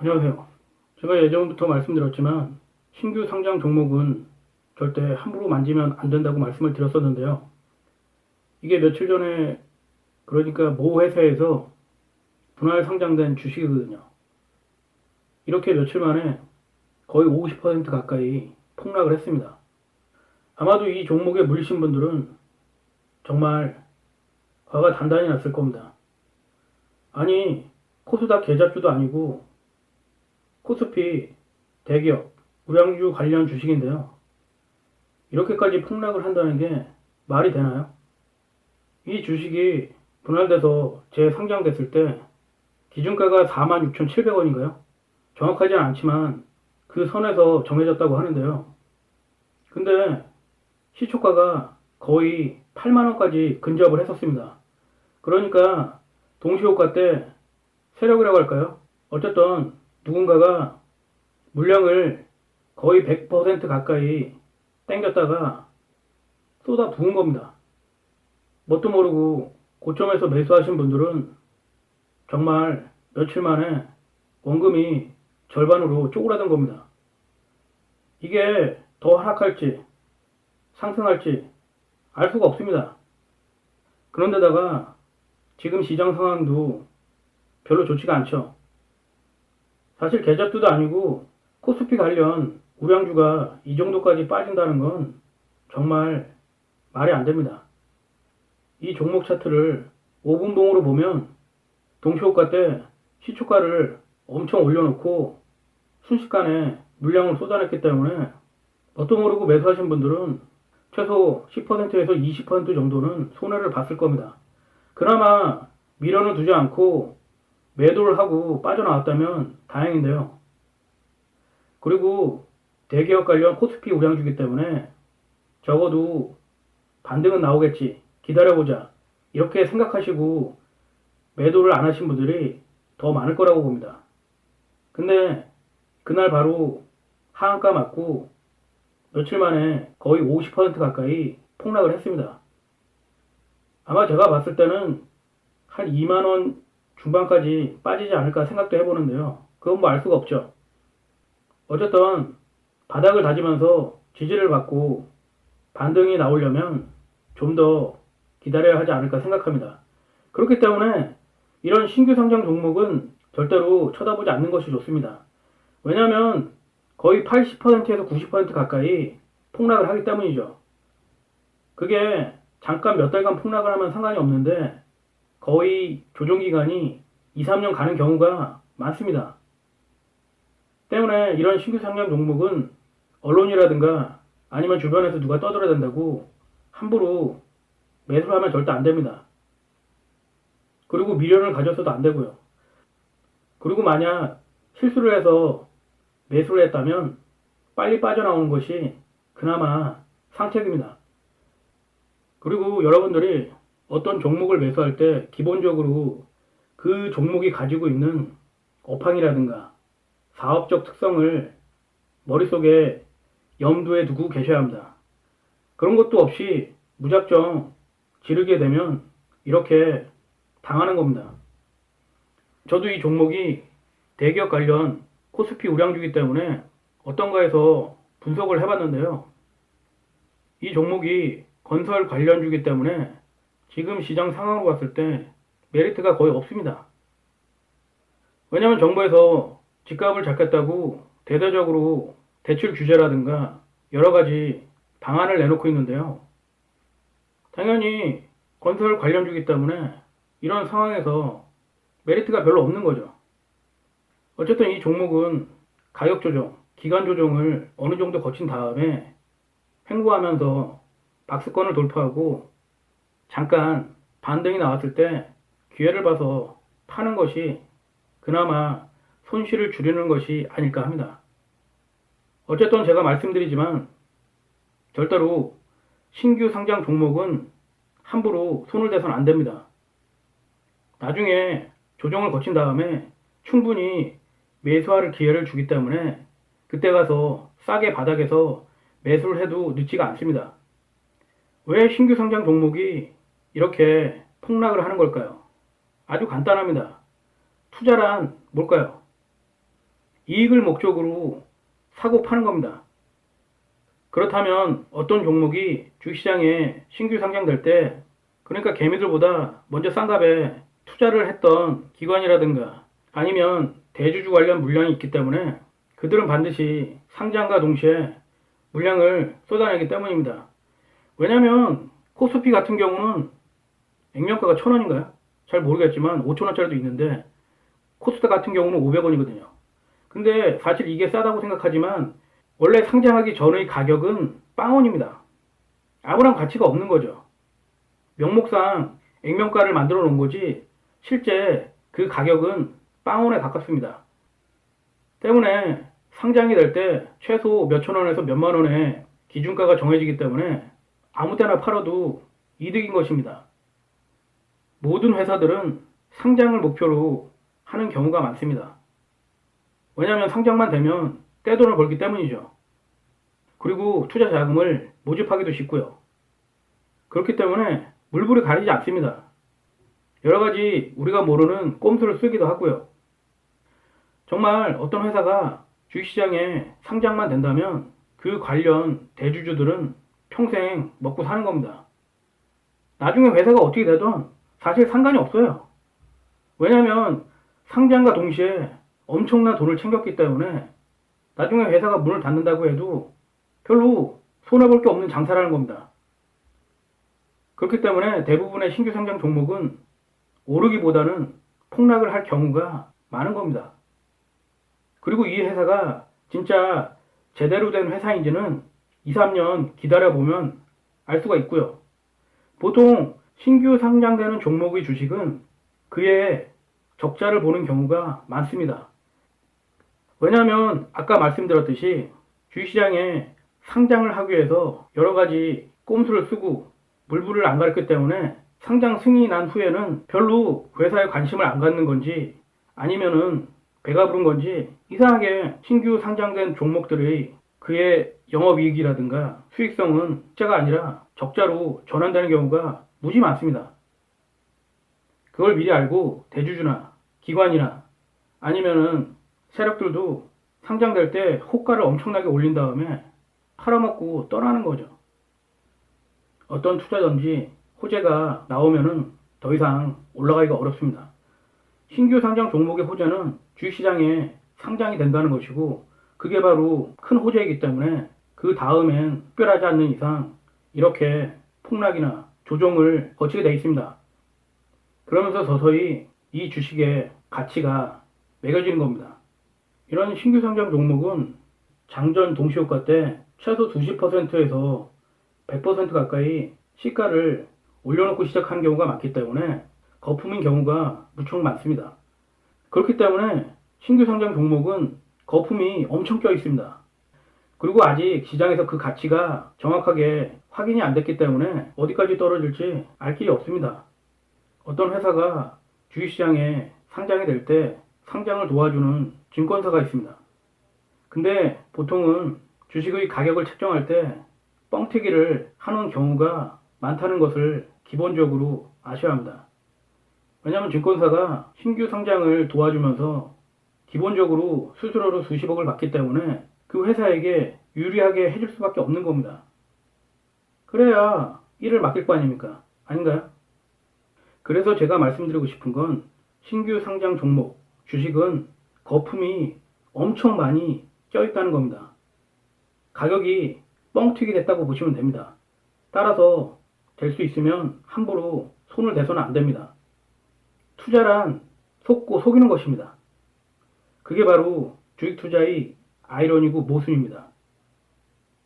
안녕하세요. 제가 예전부터 말씀드렸지만 신규 상장 종목은 절대 함부로 만지면 안 된다고 말씀을 드렸었는데요. 이게 며칠 전에 그러니까 모 회사에서 분할 상장된 주식이거든요. 이렇게 며칠 만에 거의 50% 가까이 폭락을 했습니다. 아마도 이 종목에 물리신 분들은 정말 화가 단단히 났을 겁니다. 아니, 코스닥 계좌주도 아니고 코스피 대기업 우량주 관련 주식인데요. 이렇게까지 폭락을 한다는 게 말이 되나요? 이 주식이 분할돼서 재상장됐을 때 기준가가 46,700원인가요? 정확하진 않지만 그 선에서 정해졌다고 하는데요. 근데 시초가가 거의 8만원까지 근접을 했었습니다. 그러니까 동시효과 때 세력이라고 할까요? 어쨌든 누군가가 물량을 거의 100% 가까이 땡겼다가 쏟아 부은 겁니다. 뭣도 모르고 고점에서 매수하신 분들은 정말 며칠 만에 원금이 절반으로 쪼그라든 겁니다. 이게 더 하락할지 상승할지 알 수가 없습니다. 그런데다가 지금 시장 상황도 별로 좋지가 않죠. 사실 계좌주도 아니고 코스피 관련 우량주가 이 정도까지 빠진다는 건 정말 말이 안 됩니다. 이 종목 차트를 5분봉으로 보면 동시효과 때 시초가를 엄청 올려놓고 순식간에 물량을 쏟아냈기 때문에 뭣도 모르고 매수하신 분들은 최소 10%에서 20% 정도는 손해를 봤을 겁니다. 그나마 미련을 두지 않고 매도를 하고 빠져나왔다면 다행인데요. 그리고 대기업 관련 코스피 우량주기 때문에 적어도 반등은 나오겠지, 기다려보자, 이렇게 생각하시고 매도를 안 하신 분들이 더 많을 거라고 봅니다. 근데 그날 바로 하한가 맞고 며칠 만에 거의 50% 가까이 폭락을 했습니다. 아마 제가 봤을 때는 한 2만원 중반까지 빠지지 않을까 생각도 해보는데요. 그건 뭐 알 수가 없죠. 어쨌든 바닥을 다지면서 지지를 받고 반등이 나오려면 좀 더 기다려야 하지 않을까 생각합니다. 그렇기 때문에 이런 신규 상장 종목은 절대로 쳐다보지 않는 것이 좋습니다. 왜냐하면 거의 80%에서 90% 가까이 폭락을 하기 때문이죠. 그게 잠깐 몇 달간 폭락을 하면 상관이 없는데 거의 조정기간이 2, 3년 가는 경우가 많습니다. 때문에 이런 신규 상장 종목은 언론이라든가 아니면 주변에서 누가 떠들어댄다고 함부로 매수를 하면 절대 안 됩니다. 그리고 미련을 가져서도 안 되고요. 그리고 만약 실수를 해서 매수를 했다면 빨리 빠져나오는 것이 그나마 상책입니다. 그리고 여러분들이 어떤 종목을 매수할 때 기본적으로 그 종목이 가지고 있는 업황이라든가 사업적 특성을 머릿속에 염두에 두고 계셔야 합니다. 그런 것도 없이 무작정 지르게 되면 이렇게 당하는 겁니다. 저도 이 종목이 대기업 관련 코스피 우량주기 때문에 어떤가 해서 분석을 해봤는데요. 이 종목이 건설 관련주기 때문에 지금 시장 상황으로 봤을 때 메리트가 거의 없습니다. 왜냐하면 정부에서 집값을 잡겠다고 대대적으로 대출 규제라든가 여러 가지 방안을 내놓고 있는데요. 당연히 건설 관련주기 때문에 이런 상황에서 메리트가 별로 없는 거죠. 어쨌든 이 종목은 가격 조정, 기간 조정을 어느 정도 거친 다음에 횡보하면서 박스권을 돌파하고 잠깐 반등이 나왔을 때 기회를 봐서 파는 것이 그나마 손실을 줄이는 것이 아닐까 합니다. 어쨌든 제가 말씀드리지만 절대로 신규 상장 종목은 함부로 손을 대서는 안 됩니다. 나중에 조정을 거친 다음에 충분히 매수할 기회를 주기 때문에 그때 가서 싸게 바닥에서 매수를 해도 늦지가 않습니다. 왜 신규 상장 종목이 이렇게 폭락을 하는 걸까요? 아주 간단합니다. 투자란 뭘까요? 이익을 목적으로 사고 파는 겁니다. 그렇다면 어떤 종목이 주식시장에 신규 상장될 때, 그러니까 개미들보다 먼저 싼 값에 투자를 했던 기관이라든가 아니면 대주주 관련 물량이 있기 때문에 그들은 반드시 상장과 동시에 물량을 쏟아내기 때문입니다. 왜냐하면 코스피 같은 경우는 액면가가 1,000원인가요? 잘 모르겠지만 5,000원짜리도 있는데 코스닥 같은 경우는 500원이거든요. 근데 사실 이게 싸다고 생각하지만 원래 상장하기 전의 가격은 빵원입니다. 아무런 가치가 없는 거죠. 명목상 액면가를 만들어 놓은 거지 실제 그 가격은 빵원에 가깝습니다. 때문에 상장이 될 때 최소 몇천 원에서 몇만 원의 기준가가 정해지기 때문에 아무 때나 팔아도 이득인 것입니다. 모든 회사들은 상장을 목표로 하는 경우가 많습니다. 왜냐하면 상장만 되면 떼돈을 벌기 때문이죠. 그리고 투자 자금을 모집하기도 쉽고요. 그렇기 때문에 물불이 가리지 않습니다. 여러 가지 우리가 모르는 꼼수를 쓰기도 하고요. 정말 어떤 회사가 주식시장에 상장만 된다면 그 관련 대주주들은 평생 먹고 사는 겁니다. 나중에 회사가 어떻게 되든 사실 상관이 없어요. 왜냐하면 상장과 동시에 엄청난 돈을 챙겼기 때문에 나중에 회사가 문을 닫는다고 해도 별로 손해볼 게 없는 장사라는 겁니다. 그렇기 때문에 대부분의 신규 상장 종목은 오르기보다는 폭락을 할 경우가 많은 겁니다. 그리고 이 회사가 진짜 제대로 된 회사인지는 2, 3년 기다려보면 알 수가 있고요. 보통 신규 상장되는 종목의 주식은 그의 적자를 보는 경우가 많습니다. 왜냐하면 아까 말씀드렸듯이 주식시장에 상장을 하기 위해서 여러 가지 꼼수를 쓰고 물불을 안 가렸기 때문에 상장 승인이 난 후에는 별로 회사에 관심을 안 갖는 건지 아니면은 배가 부른 건지 이상하게 신규 상장된 종목들의 그의 영업이익이라든가 수익성은 적자가 아니라 적자로 전환되는 경우가 무지 많습니다. 그걸 미리 알고 대주주나 기관이나 아니면은 세력들도 상장될 때 호가를 엄청나게 올린 다음에 팔아먹고 떠나는 거죠. 어떤 투자든지 호재가 나오면은 더 이상 올라가기가 어렵습니다. 신규 상장 종목의 호재는 주식시장에 상장이 된다는 것이고 그게 바로 큰 호재이기 때문에 그 다음엔 특별하지 않는 이상 이렇게 폭락이나 조정을 거치게 되어 있습니다. 그러면서 서서히 이 주식의 가치가 매겨지는 겁니다. 이런 신규 상장 종목은 장전 동시효과 때 최소 20%에서 100% 가까이 시가를 올려놓고 시작하는 경우가 많기 때문에 거품인 경우가 무척 많습니다. 그렇기 때문에 신규 상장 종목은 거품이 엄청 껴 있습니다. 그리고 아직 시장에서 그 가치가 정확하게 확인이 안 됐기 때문에 어디까지 떨어질지 알 길이 없습니다. 어떤 회사가 주식시장에 상장이 될 때 상장을 도와주는 증권사가 있습니다. 근데 보통은 주식의 가격을 책정할 때 뻥튀기를 하는 경우가 많다는 것을 기본적으로 아셔야 합니다. 왜냐하면 증권사가 신규 상장을 도와주면서 기본적으로 수수료로 수십억을 받기 때문에 그 회사에게 유리하게 해줄 수밖에 없는 겁니다. 그래야 일을 맡길 거 아닙니까? 아닌가요? 그래서 제가 말씀드리고 싶은 건 신규 상장 종목, 주식은 거품이 엄청 많이 껴있다는 겁니다. 가격이 뻥튀기 됐다고 보시면 됩니다. 따라서 될 수 있으면 함부로 손을 대서는 안 됩니다. 투자란 속고 속이는 것입니다. 그게 바로 주식 투자의 아이러니고 모순입니다.